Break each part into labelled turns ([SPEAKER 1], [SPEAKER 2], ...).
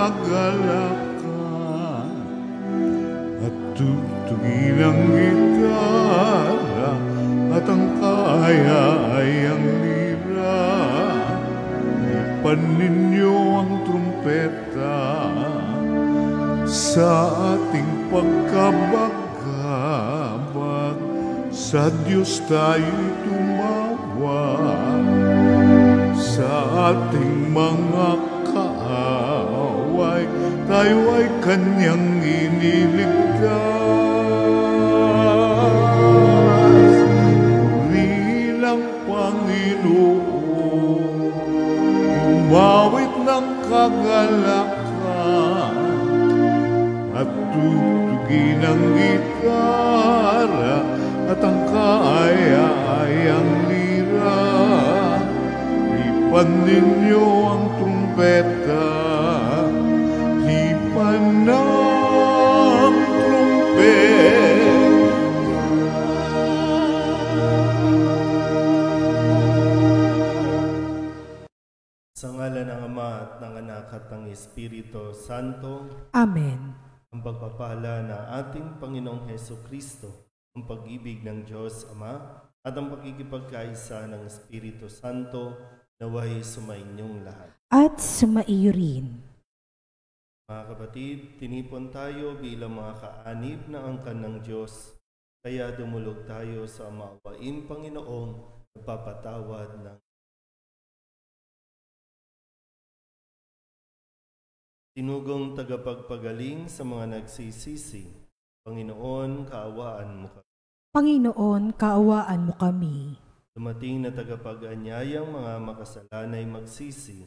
[SPEAKER 1] kagalakan at tugtugin ang gitara at ang kaya ay ang lira. Ipan ninyo ang trumpeta sa ating pagkabagabag. Sa Diyos tayo'y tumawag, sa ating mga kaaway tayo ay Kanyang iniligtas. Bilang Panginoon, umawit ng kagalakan at tugtugin ang gitara at ang kaya ay ang lira. Lipan ninyo ang trumpeta, lipan ng trumpeta.
[SPEAKER 2] Sa ngalan ng Ama at ng Anak at ng Espiritu Santo.
[SPEAKER 3] Amen.
[SPEAKER 2] Ang pagpapala ng ating Panginoong Hesukristo, ang pag-ibig ng Diyos Ama at ang pakikipagkaisa ng Espiritu Santo naway sumainyong lahat.
[SPEAKER 3] At sumaiyo rin.
[SPEAKER 2] Mga kapatid, tinipon tayo bilang mga kaanib na angkan ng Diyos, kaya dumulog tayo sa maawaing Panginoong nagpapatawad ng tinugong tagapagpagaling sa mga nagsisisi. Panginoon, kaawaan mo kami.
[SPEAKER 3] Panginoon, kaawaan mo kami.
[SPEAKER 2] Dumating na tagapag-anyayang mga makasalanay magsisi.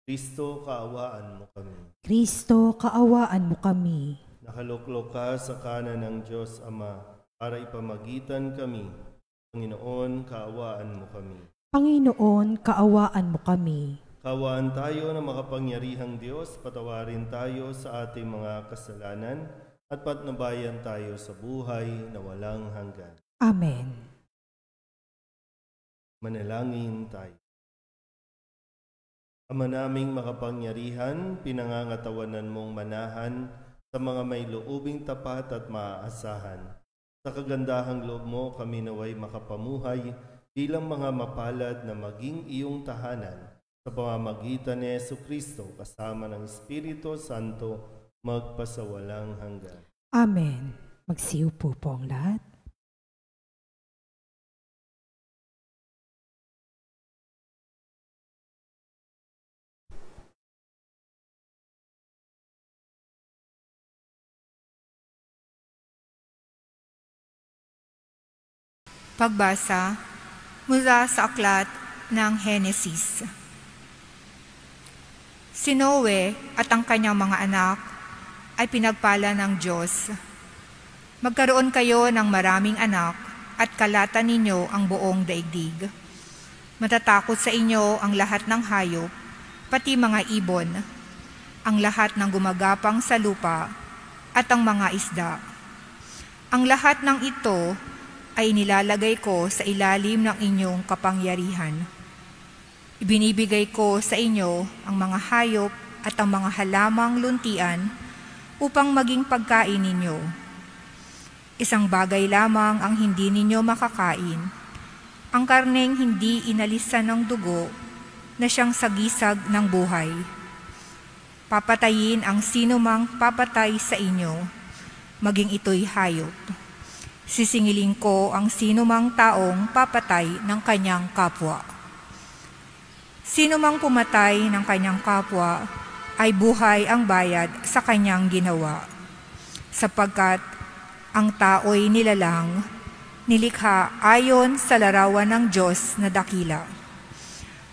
[SPEAKER 2] Kristo, kaawaan mo kami.
[SPEAKER 3] Kristo, kaawaan mo kami.
[SPEAKER 2] Nakaluklok ka sa kanan ng Diyos Ama para ipamagitan kami. Panginoon, kaawaan mo kami.
[SPEAKER 3] Panginoon, kaawaan mo kami.
[SPEAKER 2] Kaawaan tayo ng makapangyarihang Diyos, patawarin tayo sa ating mga kasalanan at patnubayan tayo sa buhay na walang hanggan.
[SPEAKER 3] Amen.
[SPEAKER 2] Manalangin tayo. Ama naming makapangyarihan, pinangangatawanan mong manahan sa mga may loobing tapat at maaasahan. Sa kagandahang loob mo kami naway makapamuhay bilang mga mapalad na maging iyong tahanan sa pamamagitan ni Jesucristo kasama ng Espiritu Santo magpasawalang hanggan.
[SPEAKER 3] Amen. Magsiupo po ang lahat.
[SPEAKER 4] Pagbasa mula sa aklat ng Henesis. Si Noe at ang kanyang mga anak ay pinagpala ng Diyos. Magkaroon kayo ng maraming anak at kalatan ninyo ang buong daigdig. Matatakot sa inyo ang lahat ng hayop, pati mga ibon, ang lahat ng gumagapang sa lupa at ang mga isda. Ang lahat ng ito ay nilalagay ko sa ilalim ng inyong kapangyarihan. Ibinibigay ko sa inyo ang mga hayop at ang mga halamang luntian upang maging pagkain ninyo. Isang bagay lamang ang hindi ninyo makakain, ang karneng hindi inalisan ng dugo na siyang sagisag ng buhay. Papatayin ang sinumang papatay sa inyo, maging ito'y hayop. Sisingilin ko ang sinumang taong papatay ng kanyang kapwa. Sino mang pumatay ng kanyang kapwa ay buhay ang bayad sa kanyang ginawa, sapagkat ang tao'y nilalang, nilikha ayon sa larawan ng Diyos na dakila.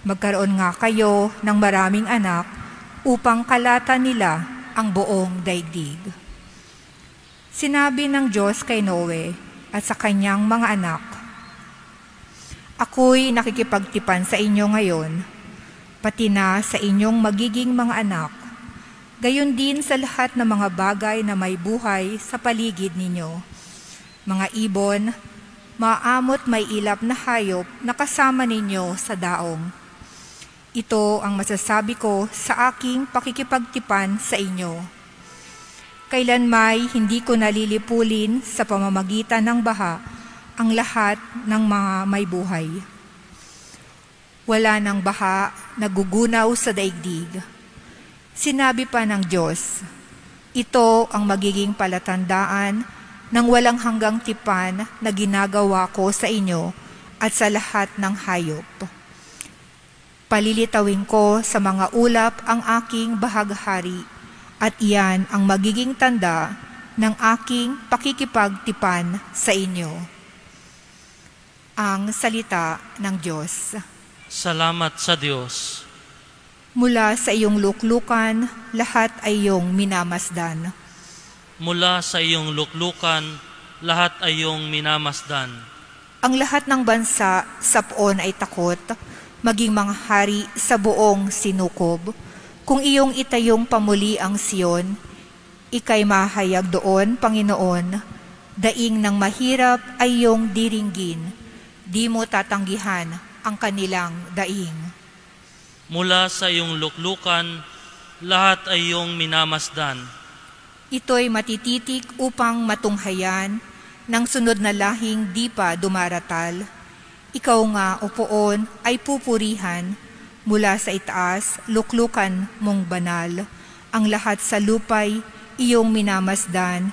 [SPEAKER 4] Magkaroon nga kayo ng maraming anak upang kalatan nila ang buong daigdig. Sinabi ng Diyos kay Noe at sa kanyang mga anak, ako'y nakikipagtipan sa inyo ngayon, pati na sa inyong magiging mga anak, gayon din sa lahat ng mga bagay na may buhay sa paligid ninyo. Mga ibon, maamot may ilap na hayop na kasama ninyo sa daong. Ito ang masasabi ko sa aking pakikipagtipan sa inyo. Kailanmay hindi ko nalilipulin sa pamamagitan ng baha ang lahat ng mga may buhay. Wala ng baha nagugunaw sa daigdig. Sinabi pa ng Diyos, ito ang magiging palatandaan ng walang hanggang tipan na ginagawa ko sa inyo at sa lahat ng hayop. Palilitawin ko sa mga ulap ang aking bahaghari at iyan ang magiging tanda ng aking pakikipagtipan sa inyo. Ang salita ng Diyos.
[SPEAKER 5] Salamat sa Diyos.
[SPEAKER 4] Mula sa iyong luklukan, lahat ay iyong minamasdan.
[SPEAKER 5] Mula sa iyong luklukan, lahat ay iyong minamasdan.
[SPEAKER 4] Ang lahat ng bansa sa poon ay takot, maging mga hari sa buong sinukob. Kung iyong itayong pamuli ang Siyon, ika'y mahayag doon, Panginoon. Daing ng mahirap ay iyong diringgin. Di mo tatanggihan ang kanilang daing.
[SPEAKER 5] Mula sa iyong luklukan, lahat ay iyong minamasdan.
[SPEAKER 4] Ito'y matititik upang matunghayan ng sunod na lahing di pa dumaratal. Ikaw nga, o poon, ay pupurihan mula sa itaas, luklukan mong banal. Ang lahat sa lupay, iyong minamasdan,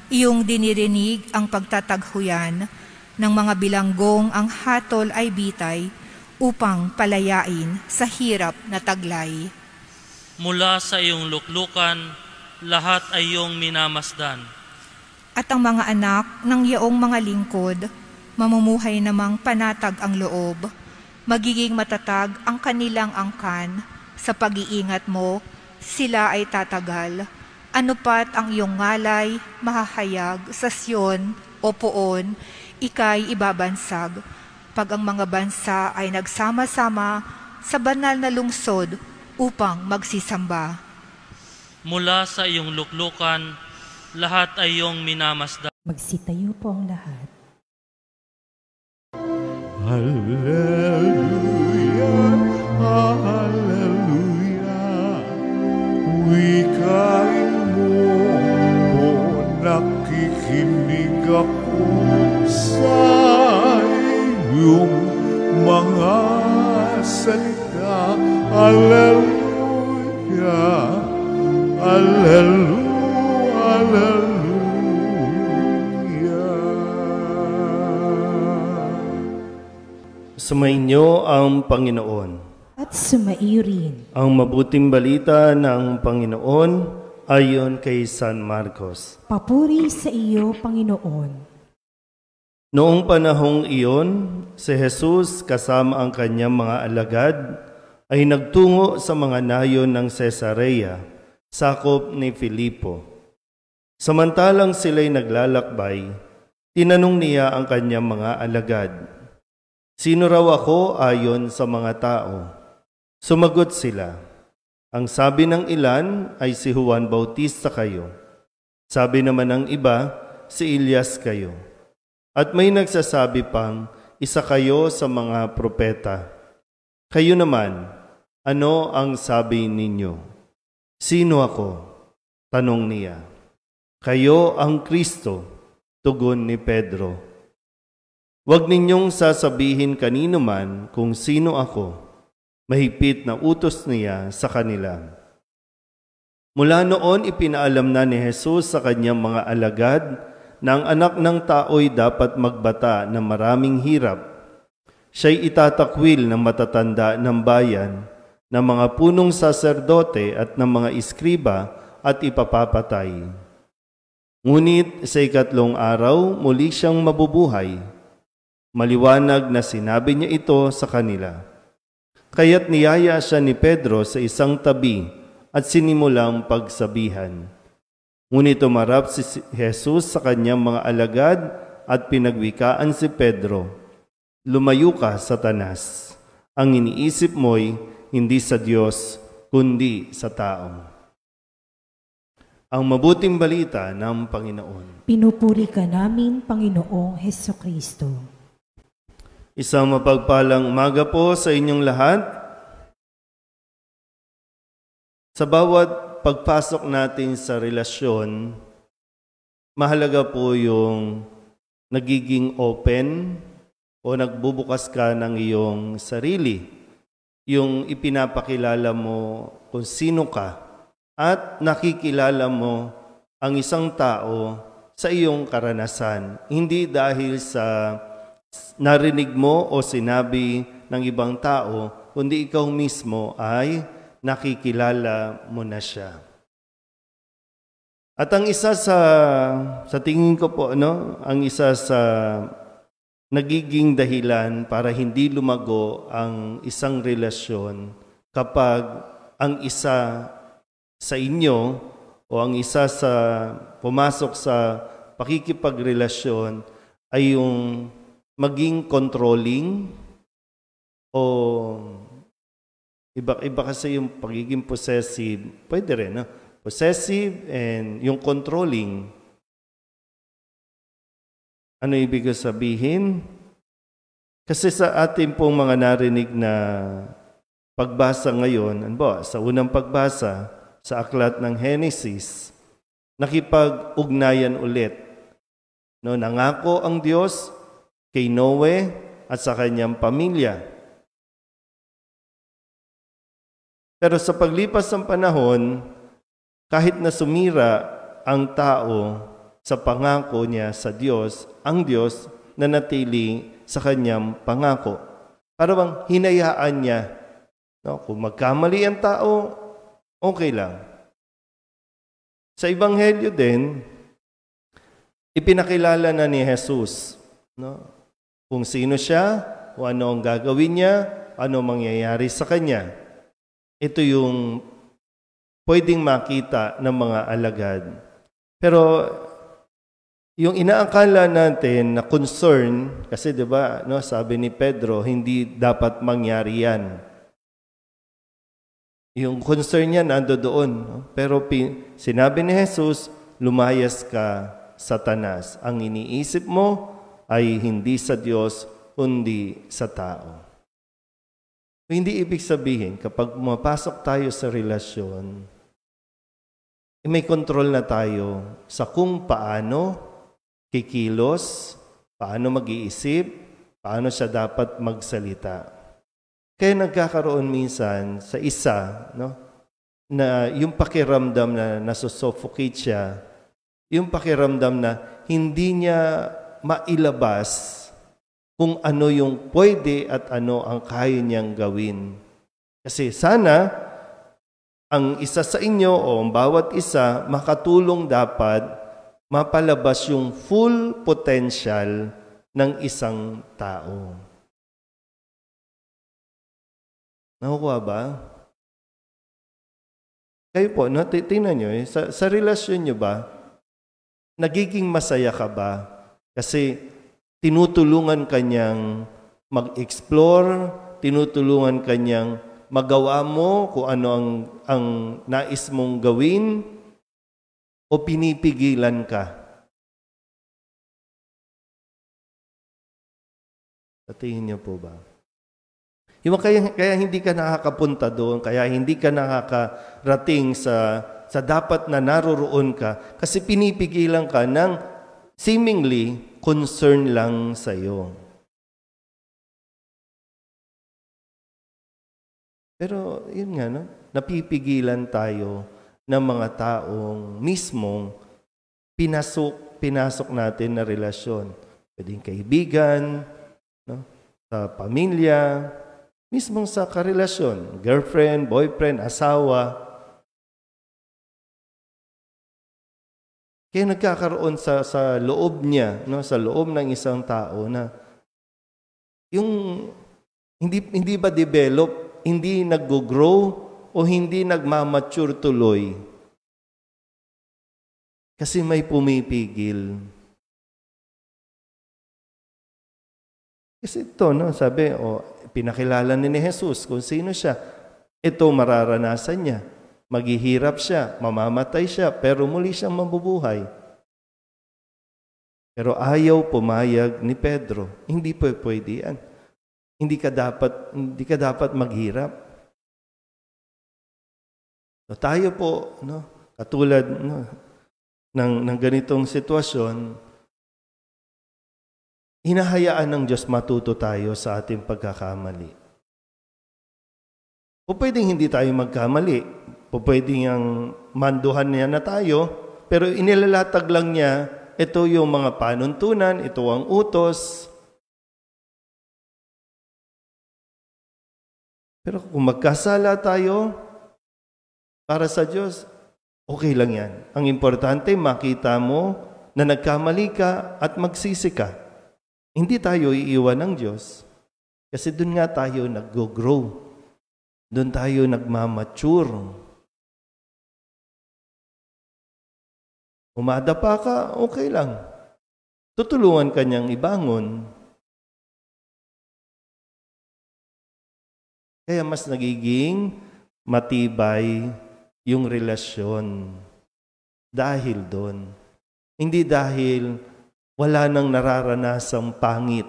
[SPEAKER 4] iyong dinirinig ang pagtataghuyan ng mga bilanggong ang hatol ay bitay upang palayain sa hirap na taglay.
[SPEAKER 5] Mula sa iyong luklukan, lahat ay iyong minamasdan.
[SPEAKER 4] At ang mga anak ng yaong mga lingkod, mamumuhay namang panatag ang loob, magiging matatag ang kanilang angkan, sa pag-iingat mo, sila ay tatagal. Ano pat ang iyong ngalay, mahahayag sa Siyon o poon, ika'y ibabansag. Pag ang mga bansa ay nagsama-sama sa banal na lungsod upang magsisamba.
[SPEAKER 5] Mula sa iyong luklukan, lahat ay iyong minamasdan.
[SPEAKER 3] Magsitayo po ang lahat.
[SPEAKER 1] Hallelujah, hallelujah. Wikain mo, o nakikinig ako sa iyong mga salita. Hallelujah, hallelujah, hallelujah.
[SPEAKER 2] Sumainyo ang Panginoon.
[SPEAKER 3] At sumairin.
[SPEAKER 2] Ang mabuting balita ng Panginoon ayon kay San Marcos.
[SPEAKER 3] Papuri sa iyo, Panginoon.
[SPEAKER 2] Noong panahong iyon, si Jesus kasama ang kanyang mga alagad ay nagtungo sa mga nayon ng Cesarea, sakop ni Filipo. Samantalang sila'y naglalakbay, tinanong niya ang kanyang mga alagad, "Sino raw ako ayon sa mga tao?" Sumagot sila, "Ang sabi ng ilan ay si Juan Bautista kayo. Sabi naman ng iba, si Elias kayo. At may nagsasabi pang, isa kayo sa mga propeta. Kayo naman, ano ang sabi ninyo?" "Sino ako?" tanong niya. "Kayo ang Kristo," tugon ni Pedro. "Huwag ninyong sasabihin kanino man kung sino ako." Mahigpit na utos niya sa kanila. Mula noon ipinaalam na ni Jesus sa kanyang mga alagad na ang anak ng tao'y dapat magbata ng maraming hirap. Siya'y itatakwil ng matatanda ng bayan, ng mga punong saserdote at ng mga iskriba at ipapapatay. Ngunit sa ikatlong araw muli siyang mabubuhay. Maliwanag na sinabi niya ito sa kanila. Kaya't niyaya siya ni Pedro sa isang tabi at sinimulang pagsabihan. Ngunit umarap si Jesus sa kanyang mga alagad at pinagwikaan si Pedro, "Lumayo ka, Satanas. Ang iniisip mo'y hindi sa Diyos, kundi sa tao." Ang mabuting balita ng Panginoon.
[SPEAKER 3] Pinupuri ka namin, Panginoong Hesukristo.
[SPEAKER 2] Isang mapagpalang umaga po sa inyong lahat. Sa bawat pagpasok natin sa relasyon, mahalaga po yung nagiging open o nagbubukas ka ng iyong sarili. Yung ipinapakilala mo kung sino ka at nakikilala mo ang isang tao sa iyong karanasan. Hindi dahil sa narinig mo o sinabi ng ibang tao, kundi ikaw mismo ay nakikilala mo na siya. At ang isa sa tingin ko po, ang isa sa nagiging dahilan para hindi lumago ang isang relasyon kapag ang isa sa inyo o ang isa sa pumasok sa pakikipagrelasyon ay yung maging controlling o iba kasi yung pagiging possessive, pwede rin, possessive and yung controlling. Ano ibig sabihin? Kasi sa ating pong mga narinig na pagbasa ngayon, sa unang pagbasa sa aklat ng Genesis, nakipag-ugnayan ulit. Nangako ang Diyos kay Noe at sa kanyang pamilya. Pero sa paglipas ng panahon, kahit na sumira ang tao sa pangako niya sa Diyos, ang Diyos nanatili sa kanyang pangako. Para bang hinayaan niya. Kung magkamali ang tao, okay lang. Sa Ebanghelyo din, ipinakilala na ni Jesus kung sino siya, kung ano ang gagawin niya, ano mangyayari sa kanya. Ito yung pwedeng makita ng mga alagad. Pero yung inaakala natin na concern, kasi sabi ni Pedro, hindi dapat mangyari yan. Yung concern niya nandoon. Pero sinabi ni Jesus, lumayas ka, Satanas. Ang iniisip mo ay hindi sa Diyos, kundi sa tao. Hindi ibig sabihin, kapag pumapasok tayo sa relasyon, may control na tayo sa kung paano kikilos, paano mag-iisip, paano siya dapat magsalita. Kaya nagkakaroon minsan sa isa, na yung pakiramdam na nasusuffocate siya, yung pakiramdam na hindi niya mailabas kung ano yung pwede at ano ang kaya niyang gawin. Kasi sana, ang isa sa inyo o ang bawat isa makatulong dapat mapalabas yung full potential ng isang tao. Nakukuha ba? Kayo po, tingnan nyo, sa relasyon nyo ba, nagiging masaya ka ba? Kasi tinutulungan kanyang mag-explore, tinutulungan kanyang magawa mo kung ano ang nais mong gawin, o pinipigilan ka? Sa tingin niyo po ba? Yung kaya hindi ka nakakapunta doon, kaya hindi ka nakakarating sa dapat na naroroon ka, kasi pinipigilan ka ng seemingly concern lang sa iyo. Pero yun nga, napipigilan tayo ng mga taong mismong pinasok natin na relasyon. Pwedeng kaibigan, sa pamilya, mismong sa karelasyon, girlfriend, boyfriend, asawa. Kaya nagkakaroon sa loob niya, sa loob ng isang tao na yung hindi ba develop, hindi nag-grow, o hindi nagmamature tuloy. Kasi may pumipigil. Kasi ito, sabi, pinakilala ni Jesus kung sino siya. Ito mararanasan niya. Maghihirap siya, mamamatay siya, pero muli siyang mabubuhay. Pero ayaw pumayag ni Pedro. Hindi pwede yan. Hindi ka dapat maghirap. So tayo po, katulad ng ganitong sitwasyon, hinahayaan ng Diyos matuto tayo sa ating pagkakamali. O pwedeng hindi tayo magkamali. O pwedeng ang manduhan niya na tayo, pero inilalatag lang niya, ito yung mga panuntunan, ito ang utos. Pero kung magkasala tayo, para sa Diyos, okay lang yan. Ang importante, makita mo na nagkamali ka at magsisi ka. Hindi tayo iiwan ng Diyos. Kasi doon nga tayo nag-grow. Doon tayo nagmamature. Umadapa ka, okay lang. Tutulungan ka niyang ibangon. Kaya mas nagiging matibay yung relasyon. Dahil doon. Hindi dahil wala nang nararanasang pangit.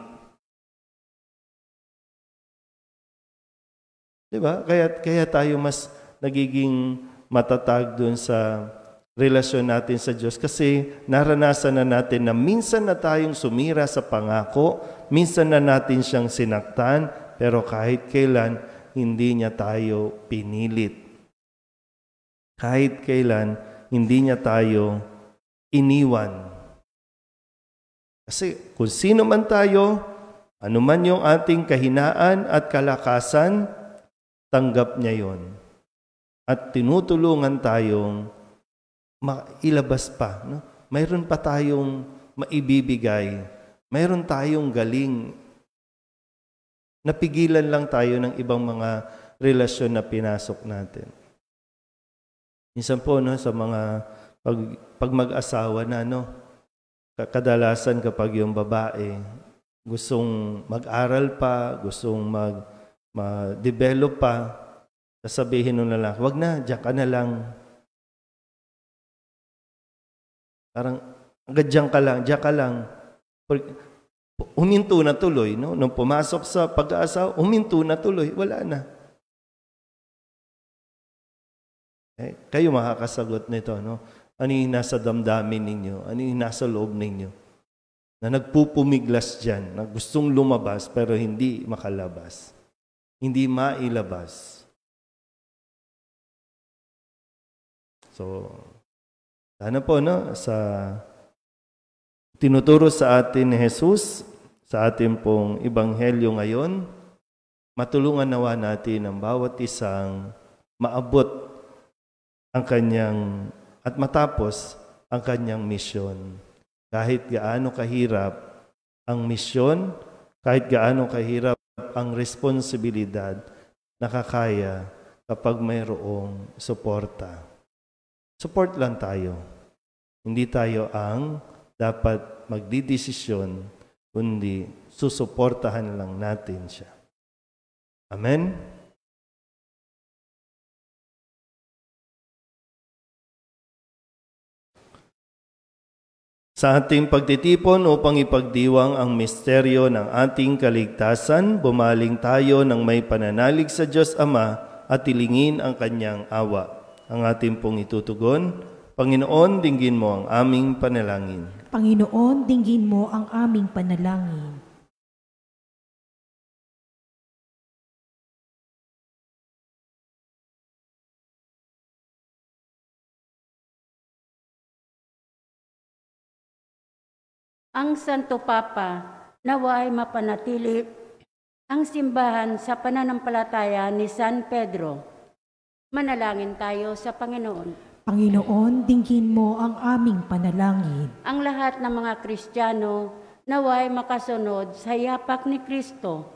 [SPEAKER 2] Diba? Kaya tayo mas nagiging matatag doon sa relasyon natin sa Diyos kasi naranasan na natin na minsan na tayong sumira sa pangako, minsan na natin siyang sinaktan, pero kahit kailan, hindi niya tayo pinilit. Kahit kailan, hindi niya tayo iniwan. Kasi kung sino man tayo, anuman yung ating kahinaan at kalakasan, tanggap niya yon. At tinutulungan tayong mailabas pa. No? Mayroon pa tayong maibibigay. Mayroon tayong galing. Napigilan lang tayo ng ibang mga relasyon na pinasok natin. Minsan po, sa mga pag mag-asawa na, kadalasan kapag yung babae gustong mag-aral pa, gustong mag-develop pa, sasabihin ng lalaki, wag na, diyan ka na lang. Parang, agad diyan ka lang. Huminto na tuloy, no? Nung pumasok sa pag-aasawa, huminto na tuloy, wala na. Kayo makakasagot nito, no? Ano yung nasa damdamin ninyo? Ano yung nasa loob ninyo? Na nagpupumiglas dyan, na gustong lumabas pero hindi makalabas. Hindi mailabas. So, sana po, sa tinuturo sa atin ni Jesus, sa ating pong ebanghelyo ngayon, matulungan nawa natin ang bawat isang maabot ang kanyang at matapos ang kanyang misyon. Kahit gaano kahirap ang misyon, kahit gaano kahirap ang responsibilidad, nakakaya kapag mayroong suporta. Support lang tayo. Hindi tayo ang dapat magdidesisyon, kundi susuportahan lang natin siya. Amen? Sa ating pagtitipon upang ipagdiwang ang misteryo ng ating kaligtasan, bumaling tayo ng may pananalig sa Diyos Ama at tilingin ang kanyang awa. Ang ating pong itutugon, Panginoon, dinggin mo ang aming panalangin.
[SPEAKER 3] Panginoon, dinggin mo ang aming panalangin.
[SPEAKER 6] Ang Santo Papa, naway mapanatili ang simbahan sa pananampalataya ni San Pedro. Manalangin tayo sa Panginoon.
[SPEAKER 3] Panginoon, dinggin mo ang aming panalangin.
[SPEAKER 6] Ang lahat ng mga Kristiyano naway makasunod sa yapak ni Kristo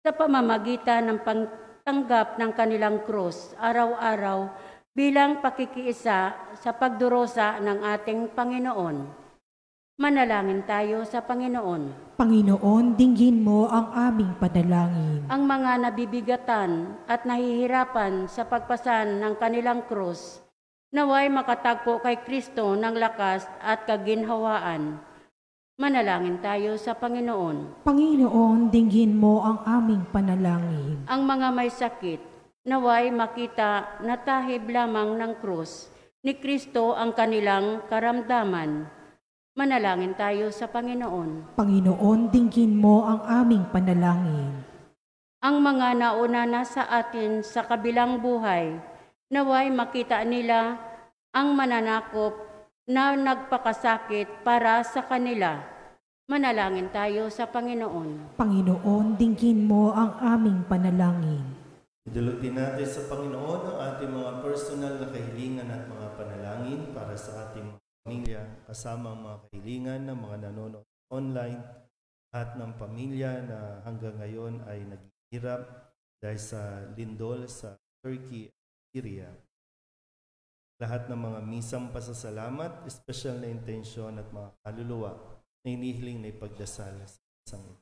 [SPEAKER 6] sa pamamagitan ng pagtanggap ng kanilang krus araw-araw bilang pakikiisa sa pagdurusa ng ating Panginoon. Manalangin tayo sa Panginoon.
[SPEAKER 3] Panginoon, dinggin mo ang aming panalangin.
[SPEAKER 6] Ang mga nabibigatan at nahihirapan sa pagpasan ng kanilang krus, naway makatagpo kay Kristo ng lakas at kaginhawaan. Manalangin tayo sa Panginoon.
[SPEAKER 3] Panginoon, dinggin mo ang aming panalangin.
[SPEAKER 6] Ang mga may sakit, naway makita na tahib lamang ng krus ni Kristo ang kanilang karamdaman. Manalangin tayo sa Panginoon.
[SPEAKER 3] Panginoon, dinggin mo ang aming panalangin.
[SPEAKER 6] Ang mga nauna na sa atin sa kabilang buhay, naway makita nila ang mananakop na nagpakasakit para sa kanila. Manalangin tayo sa Panginoon.
[SPEAKER 3] Panginoon, dinggin mo ang aming panalangin.
[SPEAKER 2] Idulutin natin sa Panginoon ang ating mga personal na kahilingan at mga panalangin para sa ating mga pamilya, kasama ang mga kahilingan ng mga nanonood online at ng pamilya na hanggang ngayon ay naghihirap dahil sa lindol sa Turkey at Syria. Lahat ng mga misang pasasalamat, espesyal na intensyon at mga kaluluwa na hinihiling na ipagdasal sa isang ito.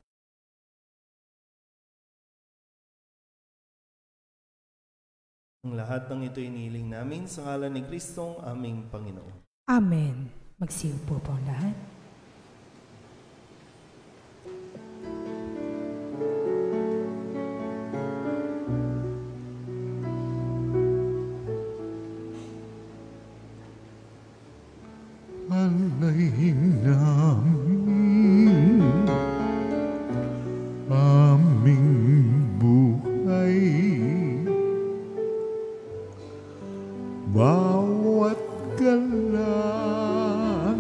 [SPEAKER 2] Ang lahat ng ito inihiling namin sa ngalan ni Kristong aming Panginoon.
[SPEAKER 3] Amen. Magsiupo po ang lahat.
[SPEAKER 1] Alayin namin aming buhay, bawat galang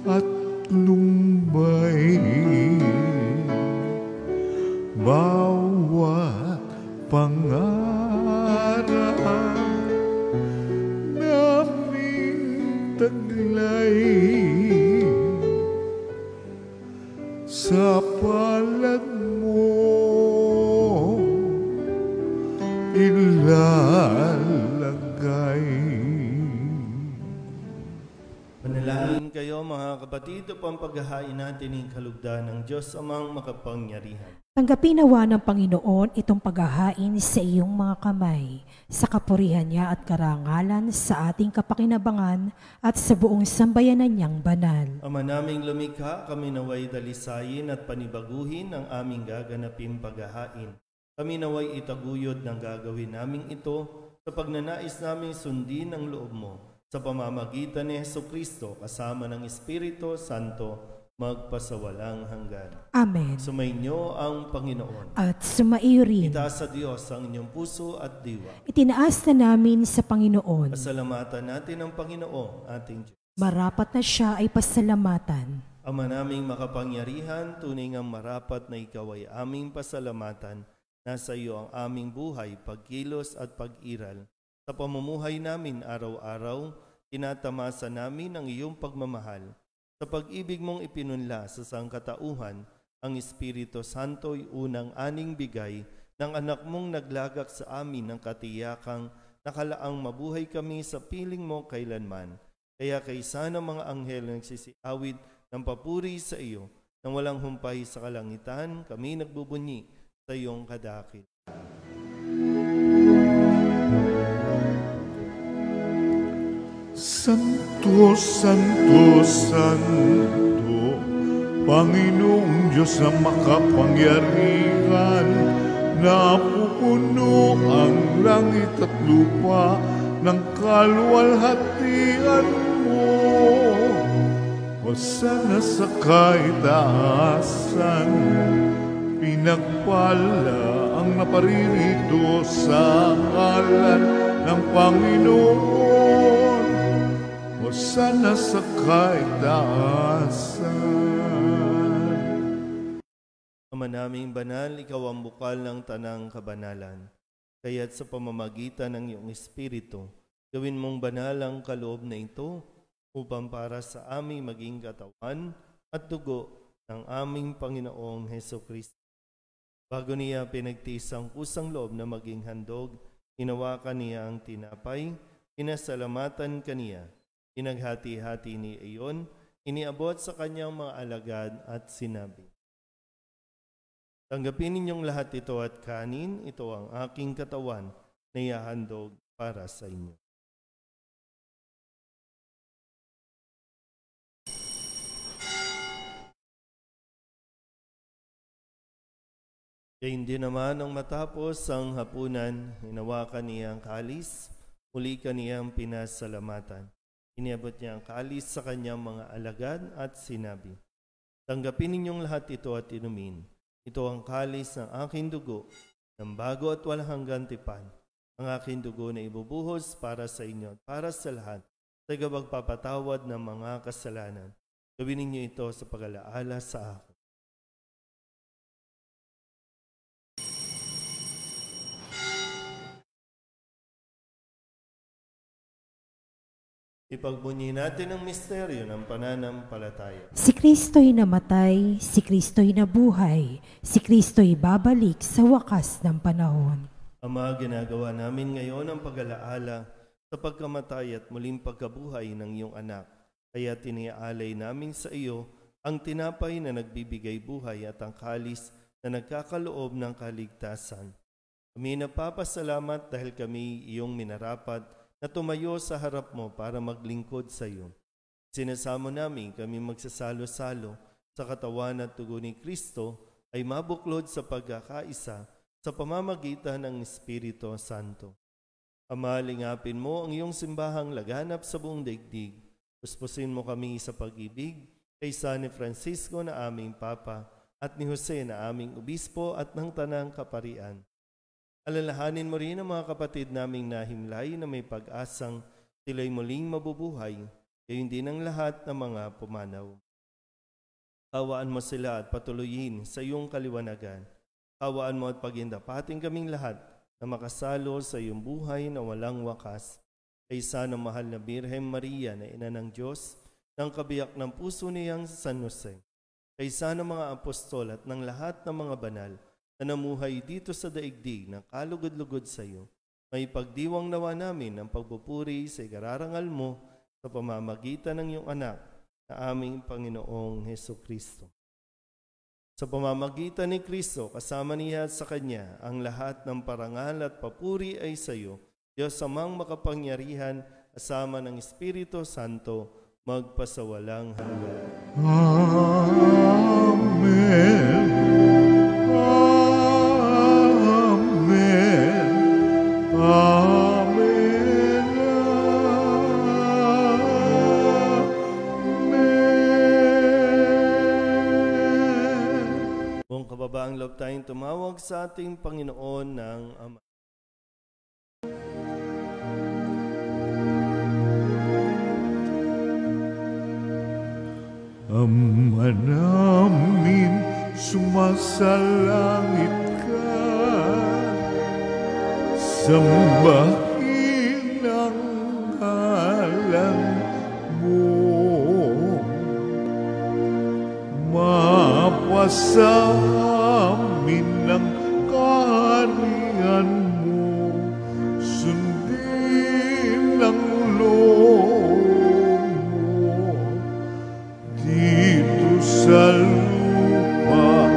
[SPEAKER 1] at lumbay, bawat pangarap taglay sa palad mo ilalagay.
[SPEAKER 2] Panalangin kayo mga kapatid upang paghahain natin ang kalugdan ng Diyos amang makapangyarihan.
[SPEAKER 3] Tanggapin nawa ng Panginoon itong paghahain sa iyong mga kamay, sa kapurihan niya at karangalan sa ating kapakinabangan at sa buong sambayanan niyang banal.
[SPEAKER 2] Ama naming lumikha, kami naway dalisayin at panibaguhin ang aming gaganaping paghahain. Kami naway itaguyod ng gagawin naming ito sa pagnanais naming sundin ang loob mo sa pamamagitan ni Jesucristo kasama ng Espiritu Santo magpasawalang hanggan.
[SPEAKER 3] Amen.
[SPEAKER 2] Sumainyo ang Panginoon.
[SPEAKER 3] At sumaiyo rin.
[SPEAKER 2] Itaas sa Diyos ang inyong puso at diwa.
[SPEAKER 3] Itinaas na namin sa Panginoon.
[SPEAKER 2] Pasalamatan natin ang Panginoon, ating Diyos.
[SPEAKER 3] Marapat na siya ay pasalamatan.
[SPEAKER 2] Ama naming makapangyarihan, tunay ngang marapat na ikaw ay aming pasalamatan. Nasa iyo ang aming buhay, pagkilos at pag-iral. Sa pamumuhay namin araw-araw, tinatamasa namin ang iyong pagmamahal. Sa pag-ibig mong ipinunla sa sangkatauhan, ang Espiritu Santo'y unang aning bigay ng anak mong naglagak sa amin ng katiyakang nakalaang mabuhay kami sa piling mo kailanman. Kaya kaysa ng mga anghel na nagsisiawid ng papuri sa iyo, nang walang humpay sa kalangitan, kami nagbubunyi sa iyong kadakil.
[SPEAKER 1] Santo, Santo, Santo, Panginoong Diyos na makapangyarihan, napupuno ang langit at lupa ng kaluwalhatian mo. Hosana sa kaitaasan, pinagpala ang naparirito sa ngalan ng Panginoon. Hosana sa kaitaasan.
[SPEAKER 2] Ama naming banal, ikaw ang bukal ng tanang kabanalan. Kaya't sa pamamagitan ng iyong Espiritu, gawin mong banal ang kaloob na ito upang para sa aming maging katawan at dugo ng aming Panginoong Hesukristo. Bago niya pinagtiis ang kusang loob na maging handog, hinawakan niya ang tinapay, pinasalamatan kaniya. Inaghati-hati ni iyon, iniabot sa kanyang mga alagad at sinabi, tanggapin ninyong lahat ito at kanin, ito ang aking katawan na ihahandog para sa inyo. Kaya hindi naman nang matapos ang hapunan, hinawakan niya ang kalis, muli kaniyang pinasalamatan. Iniabot niya ang kalis sa kanyang mga alagad at sinabi, "Tanggapin ninyong lahat ito at inumin. Ito ang kalis ng aking dugo, ng bago at walang hanggang tipan. Ang aking dugo na ibubuhos para sa inyo at para sa lahat, sa pagpapatawad ng mga kasalanan. Gawin ninyo ito sa pag-alaala sa akin." Ipagbunyi natin ang misteryo ng pananampalataya.
[SPEAKER 3] Si Kristo'y namatay, si Kristo'y nabuhay, si Kristo'y babalik sa wakas ng panahon.
[SPEAKER 2] Ama, ginagawa namin ngayon ang pag-alaala sa pagkamatay at muling pagkabuhay ng iyong anak. Kaya tiniaalay namin sa iyo ang tinapay na nagbibigay buhay at ang kalis na nagkakaloob ng kaligtasan. Kami napapasalamat dahil kami iyong minarapat na tumayo sa harap mo para maglingkod sa iyo. Sinasamo namin kami magsasalo-salo sa katawan at dugo ni Kristo ay mabuklod sa pagkakaisa sa pamamagitan ng Espiritu Santo. Ama, lingapin mo ang iyong simbahang laganap sa buong daigdig. Puspusin mo kami sa pag-ibig kay San Francisco na aming Papa at ni Jose na aming Obispo at ng Tanang Kaparian. Alalahanin mo rin ang mga kapatid naming nahimlay na may pag-asang sila'y muling mabubuhay, gayon din ang lahat ng mga pumanaw. Kawaan mo sila at patuloyin sa iyong kaliwanagan. Kawaan mo at pagindapating kaming lahat na makasalo sa iyong buhay na walang wakas. Kaysa ng mahal na Birhen Maria na ina ng Diyos, ng kabiyak ng puso niyang San Jose. Kaysa ng mga apostol at ng lahat ng mga banal na namuhay dito sa daigdig na kalugod-lugod sa iyo, may pagdiwang nawa namin ang pagpupuri sa ikararangal mo sa pamamagitan ng iyong anak na aming Panginoong Hesukristo. Sa pamamagitan ni Kristo, kasama niya sa Kanya, ang lahat ng parangal at papuri ay sa iyo, Diyos amang makapangyarihan, kasama ng Espiritu Santo, magpasawalang hanggan.
[SPEAKER 1] Amen. Amen. Amen. Amen.
[SPEAKER 2] Buong kababaang loob tayong tumawag sa ating Panginoon ng Ama.
[SPEAKER 1] Ama namin, sumasalangit ka, sambahin ang ngalan mo. Mapasa amin ang kaharian mo, sundin ang loob mo dito sa lupa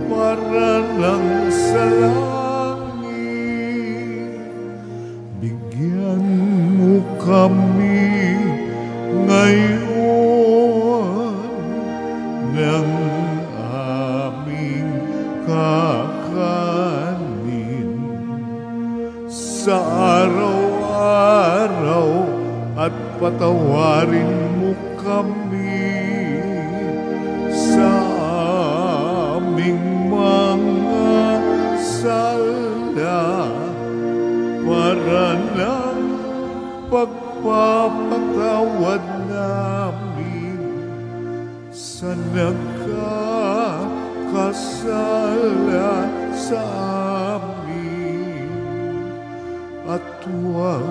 [SPEAKER 1] para lang sa langit. Bigyan mo kami ngayon ng aming kakanin sa araw-araw at patawarin mo kami sa aming mga sala para ng pagpapatawad namin sa nagkakasala sa amin. At huwag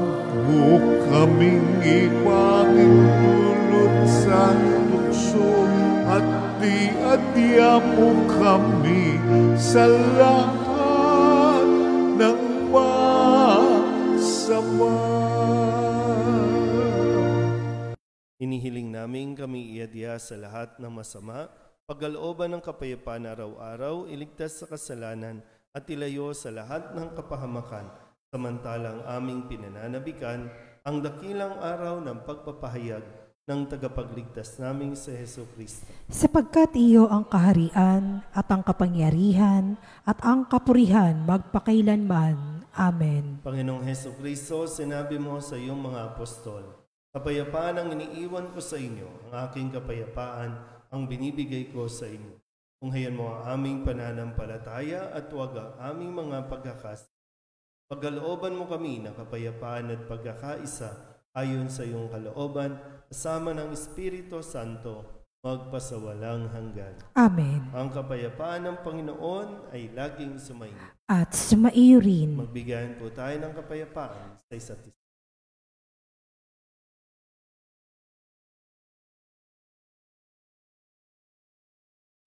[SPEAKER 1] mo kaming ipahintulot sa tukso at di-adya mo kami sa lahat ng masama.
[SPEAKER 2] Hinihiling namin kami iadya sa lahat ng masama, pagkalooban ng kapayapaan araw-araw, iligtas sa kasalanan at ilayo sa lahat ng kapahamakan, samantalang aming pinananabikan ang dakilang araw ng pagpapahayag ng tagapagligtas naming si Hesus Kristo.
[SPEAKER 3] Sapagkat iyo ang kaharian at ang kapangyarihan at ang kapurihan magpakailanman. Amen.
[SPEAKER 2] Panginoong Hesus Kristo, sinabi mo sa iyong mga apostol, kapayapaan ang iniiwan ko sa inyo, ang aking kapayapaan ang binibigay ko sa inyo. Tunghayan mo ang aming pananampalataya at huwag ang aming mga pagkakas. Pagkalooban mo kami ng kapayapaan at pagkakaisa ayon sa iyong kalooban, kasama ng Espiritu Santo, magpasawalang hanggan.
[SPEAKER 3] Amen.
[SPEAKER 2] Ang kapayapaan ng Panginoon ay laging sumainyo.
[SPEAKER 3] At sumaiyo rin.
[SPEAKER 2] Magbigayan po tayo ng kapayapaan sa isa't isa.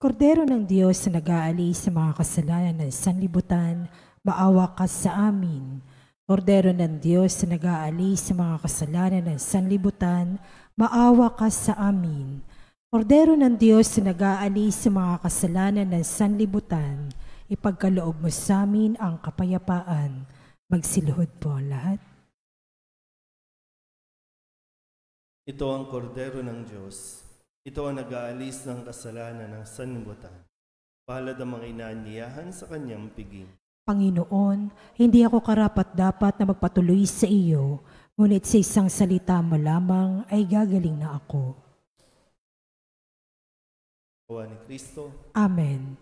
[SPEAKER 3] Kordero ng Diyos na nag-aalis sa mga kasalanan ng sanlibutan, maawa ka sa amin. Kordero ng Diyos na nag-aalis sa mga kasalanan ng sanlibutan, maawa ka sa amin. Kordero ng Diyos na nag-aalis sa mga kasalanan ng sanlibutan, ipagkaloob mo sa amin ang kapayapaan. Magsiluhod po lahat.
[SPEAKER 2] Ito ang kordero ng Diyos. Ito ang nag-aalis ng kasalanan ng sanlibutan. Palad ang mga inaanyayahan sa kanyang piging.
[SPEAKER 3] Panginoon, hindi ako karapat-dapat na magpatuloy sa iyo, ngunit sa isang salita mo lamang ay gagaling na ako.
[SPEAKER 2] Awa ni Kristo.
[SPEAKER 3] Amen.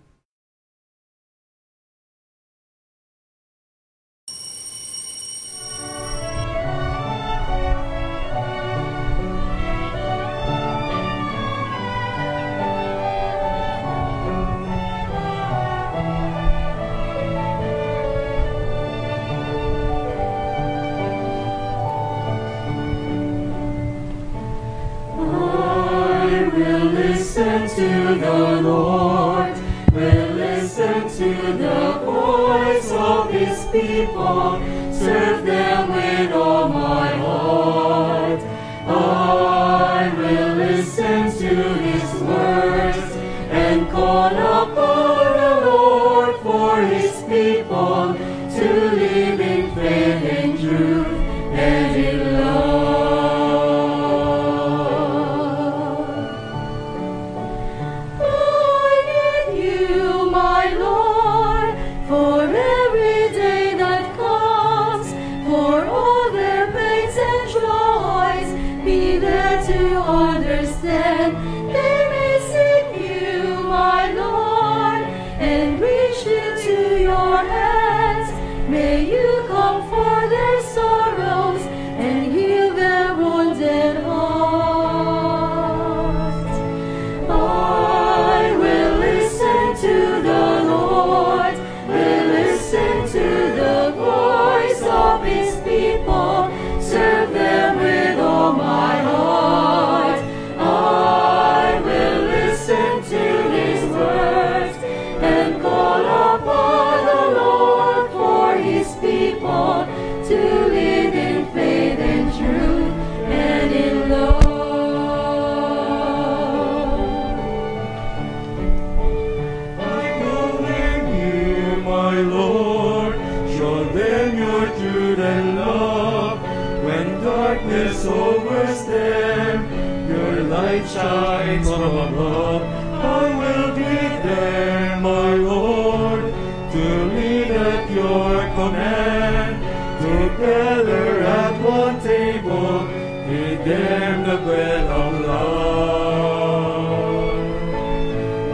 [SPEAKER 7] To the Lord, will listen to the voice of His people, serve them with all my heart. I will listen to His words and call upon the Lord for His people to live in faith and truth and in love. Understand, they may seek you, my Lord, and reach into your hands. May you comfort their sorrows and heal their wounded hearts. I will listen to the Lord, will listen to the voice of His people, serve them with all my heart. To live in faith and truth and in love. I commend you, my Lord, show them your truth and love. When darkness overtakes them, your light shines from above. I will be there, my Lord, to lead at your command. Together at one table, eat them the bread of love.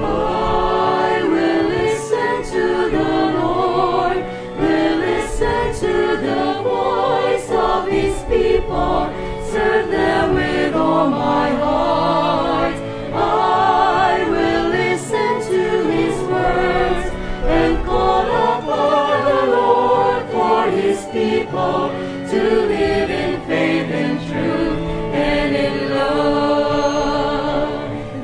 [SPEAKER 7] I will listen to the Lord, will listen to the voice of His people, serve them with all my heart. I will listen to His words and call upon the Lord for His people to live in faith and truth and in love.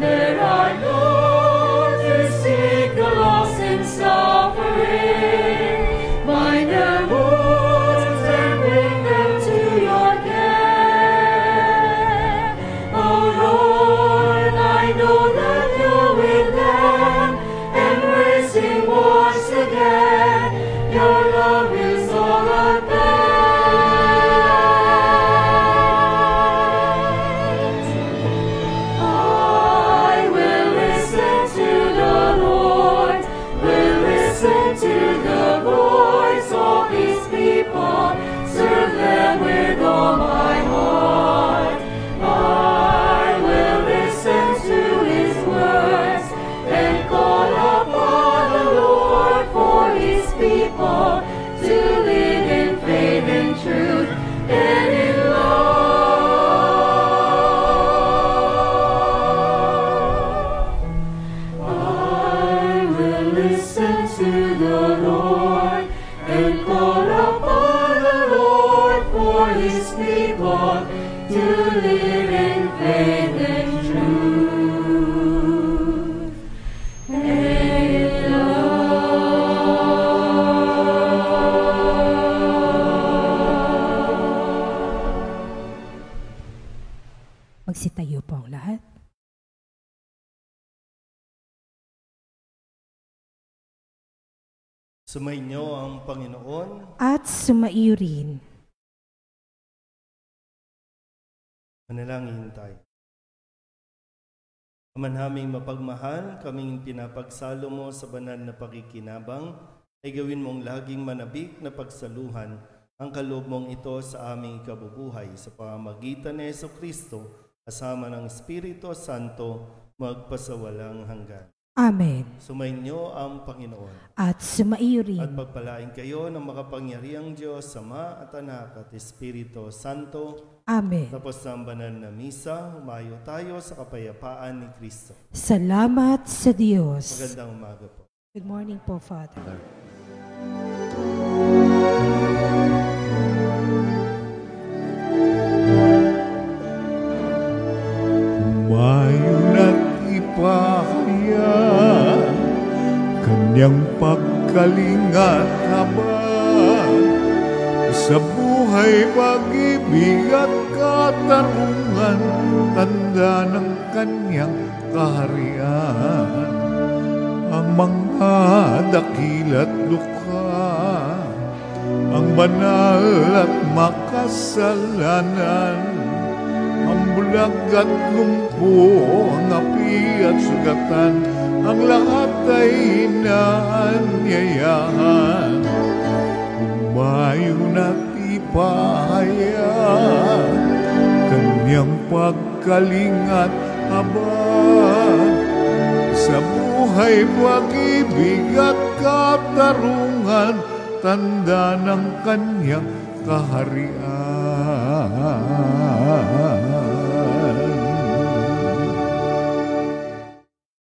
[SPEAKER 7] There are those who seek the lost and suffering, bind their wounds and bring them to your care. Oh Lord, I know that you're with them, embracing once again. Your love is all I bear. His people to live in faith and truth.
[SPEAKER 3] Magsitayo po ang lahat.
[SPEAKER 2] Sumainyo ang Panginoon.
[SPEAKER 3] At sumaiyo rin.
[SPEAKER 2] Manalangin tayo. Ama naming mapagmahal, kaming pinapagsalo mo sa banal na pakikinabang, ay gawin mong laging manabik na pagsaluhan ang kaloob mong ito sa aming kabubuhay sa pamamagitan ni Jesucristo, kasama ng Espiritu Santo, magpasawalang hanggan.
[SPEAKER 3] Amen.
[SPEAKER 2] Sumainyo ang Panginoon.
[SPEAKER 3] At sumaiyo rin.
[SPEAKER 2] At pagpalain kayo ng makapangyarihang Diyos, Ama at Anak at Espiritu Santo.
[SPEAKER 3] Amen.
[SPEAKER 2] Tapos ng banal na misa, humayo tayo sa kapayapaan ni Kristo.
[SPEAKER 3] Salamat sa Diyos.
[SPEAKER 2] Magandang umaga po.
[SPEAKER 3] Good morning po, Father.
[SPEAKER 1] Humayon at ipahaya kanyang pagkalingat habang sa buhay, pag-ibig at katarungan, tanda ng kanyang kaharian. Ang mga dakila't lukha, ang banal at makasalanan, ang bulag at lumpo, ang api at sugatan, ang lahat ay inaanyayahan. Humayon at ipahayag kanyang pagkalingat habang sa buhay, pag-ibig at katarungan, tanda ng kanyang kaharian.